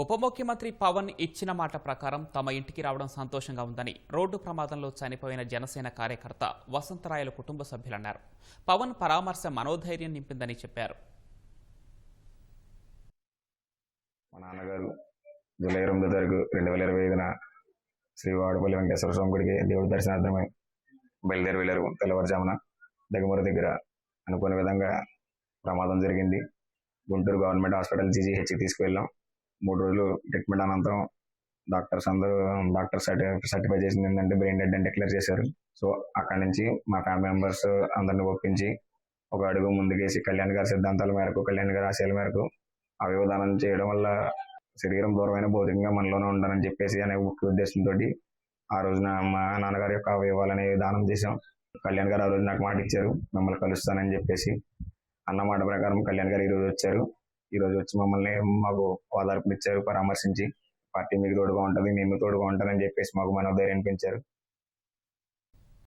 ఉప ముఖ్యమంత్రి పవన్ ఇచ్చిన మాట ప్రకారం తమ ఇంటికి రావడం సంతోషంగా ఉందని రోడ్డు ప్రమాదంలో చనిపోయిన జనసేన కార్యకర్త వసంతరాయల కుటుంబ సభ్యులన్నారు. పవన్ పరామర్శ మనోధైర్యం నింపిందని చెప్పారు. మా నాన్నగారు జూలై 8 తారీఖు 2025న శ్రీ వాడపల్లి వెంకటేశ్వర స్వామి గుడికి దేవుడి దర్శనార్థమై బయలుదేరి వెళ్ళారు. తెల్లవారుజామున దగ్గమూరు దగ్గర అనుకునే విధంగా ప్రమాదం జరిగింది. గుంటూరు గవర్నమెంట్ హాస్పిటల్ జీజీహెచ్కి తీసుకువెళ్ళాం. 3 రోజులు ట్రీట్మెంట్ అనంతరం డాక్టర్స్ అందరూ సర్టిఫై చేసింది ఏంటంటే బ్రెయిన్ డెడ్ అని డిక్లేర్ చేశారు. సో అక్కడి నుంచి మా ఫ్యామిలీ మెంబర్స్ అందరిని ఒప్పించి ఒక అడుగు ముందుకేసి కళ్యాణ్ గారి సిద్ధాంతాల మేరకు, కళ్యాణ్ గారి ఆశయాల మేరకు అవయవదానం చేయడం వల్ల శరీరం దూరమైన భౌతికంగా మనలోనే ఉండాలని చెప్పేసి అనే ముఖ్య ఉద్దేశంతో ఆ రోజున మా నాన్నగారి యొక్క అవయవాలని దానం చేశాం. కళ్యాణ్ గారు ఆ రోజు నాకు మాట ఇచ్చారు, మిమ్మల్ని కలుస్తానని చెప్పేసి. అన్న మాట ప్రకారం కళ్యాణ్ గారు ఈరోజు వచ్చారు. ఈరోజు వచ్చి మమ్మల్ని మాకు ఓదార్పునిచ్చారు, పరామర్శించి పార్టీ మీకు తోడుగా ఉంటుంది, మేము తోడుగా ఉంటానని చెప్పేసి మాకు మనోధైర్యం పెంచారు.